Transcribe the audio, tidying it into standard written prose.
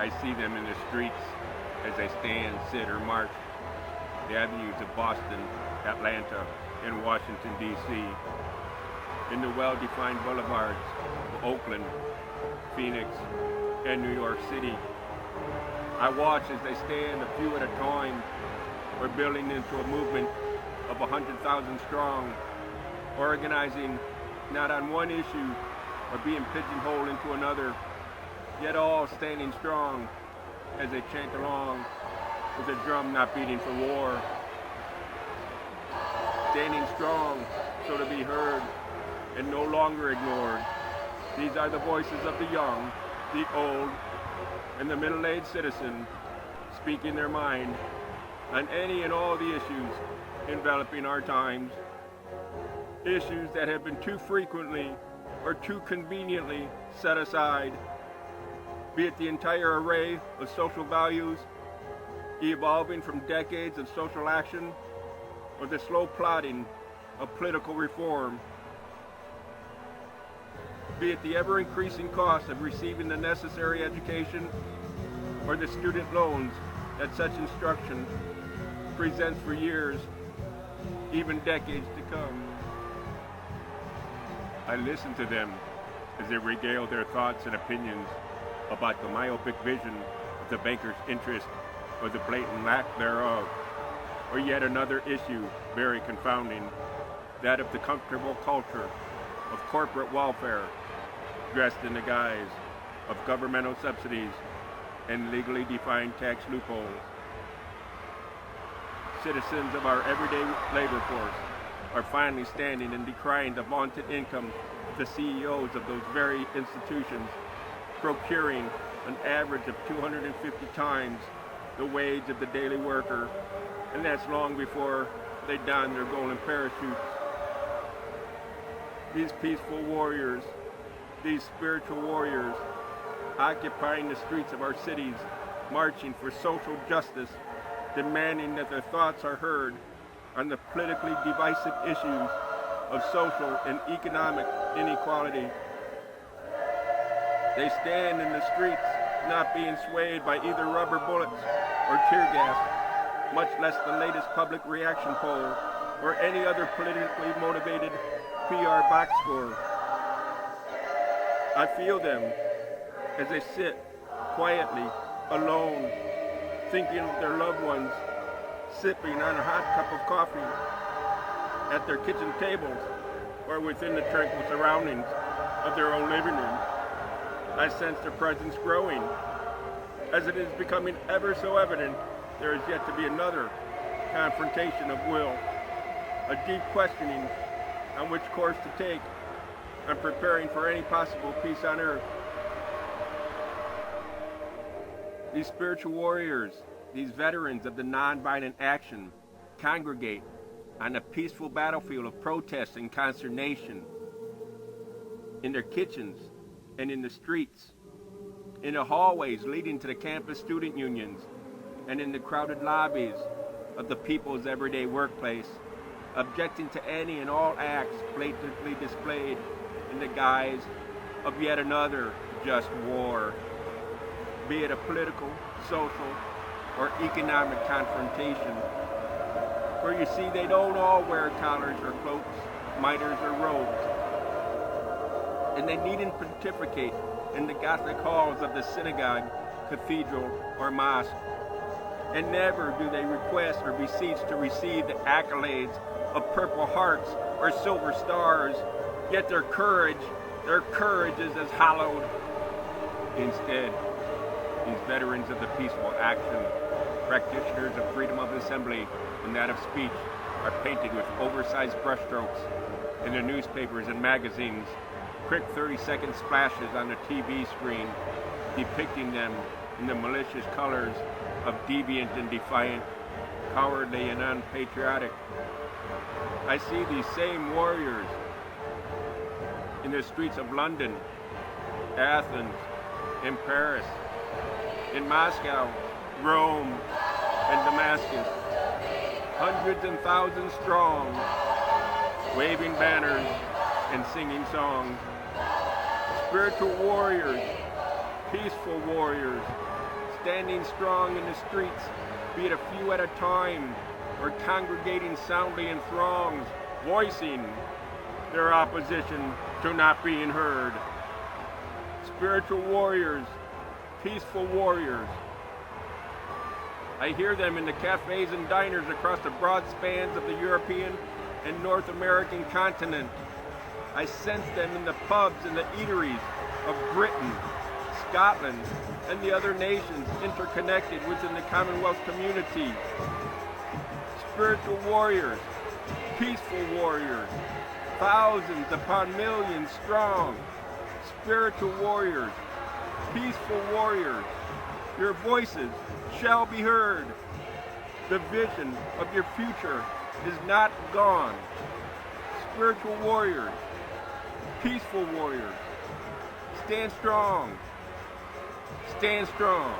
I see them in the streets as they stand, sit, or march the avenues of Boston, Atlanta, and Washington, D.C., in the well-defined boulevards of Oakland, Phoenix, and New York City. I watch as they stand a few at a time, or building into a movement of 100,000 strong, organizing not on one issue or being pigeon-holed into another, yet all standing strong as they chant along with a drum not beating for war. Standing strong so to be heard and no longer ignored. These are the voices of the young, the old, and the middle-aged citizen speaking their mind on any and all the issues enveloping our times. Issues that have been too frequently or too conveniently set aside, be it the entire array of social values evolving from decades of social action, or the slow plodding of political reform, be it the ever-increasing cost of receiving the necessary education, or the student loans that such instruction presents for years, even decades to come. I listen to them as they regale their thoughts and opinions about the myopic vision of the banker's interest or the blatant lack thereof, or yet another issue very confounding, that of the comfortable culture of corporate welfare dressed in the guise of governmental subsidies and legally defined tax loopholes. Citizens of our everyday labor force are finally standing and decrying the vaunted income of the CEOs of those very institutions, procuring an average of 250 times the wage of the daily worker, and that's long before they don their golden parachutes. These peaceful warriors, these spiritual warriors, occupying the streets of our cities, marching for social justice, demanding that their thoughts are heard on the politically divisive issues of social and economic inequality. They stand in the streets, not being swayed by either rubber bullets or tear gas, much less the latest public reaction poll or any other politically motivated PR box score. I feel them as they sit quietly, alone, thinking of their loved ones, sipping on a hot cup of coffee at their kitchen tables or within the tranquil surroundings of their own living room. I sense their presence growing. As it is becoming ever so evident, there is yet to be another confrontation of will, a deep questioning on which course to take, and preparing for any possible peace on earth. These spiritual warriors, these veterans of the nonviolent action, congregate on a peaceful battlefield of protest and consternation, in their kitchens and in the streets, in the hallways leading to the campus student unions, and in the crowded lobbies of the people's everyday workplace, objecting to any and all acts blatantly displayed in the guise of yet another just war, be it a political, social, or economic confrontation. For you see, they don't all wear collars or cloaks, mitres or robes, and they needn't pontificate in the Gothic halls of the synagogue, cathedral, or mosque. And never do they request or beseech to receive the accolades of Purple Hearts or Silver Stars, yet their courage is as hallowed. Instead, these veterans of the peaceful action, practitioners of freedom of assembly and that of speech, are painted with oversized brushstrokes in the newspapers and magazines, quick 30-second splashes on the TV screen, depicting them in the malicious colors of deviant and defiant, cowardly and unpatriotic. I see these same warriors in the streets of London, Athens, in Paris, in Moscow, Rome, and Damascus, hundreds and thousands strong, waving banners and singing songs. Spiritual warriors, peaceful warriors, standing strong in the streets, be it a few at a time, or congregating soundly in throngs, voicing their opposition to not being heard. Spiritual warriors, peaceful warriors. I hear them in the cafes and diners across the broad spans of the European and North American continent. I sense them in the pubs and the eateries of Britain, Scotland, and the other nations interconnected within the Commonwealth community. Spiritual warriors, peaceful warriors, thousands upon millions strong. Spiritual warriors, peaceful warriors, your voices shall be heard. The vision of your future is not gone. Spiritual warriors, peaceful warriors, stand strong. Stand strong.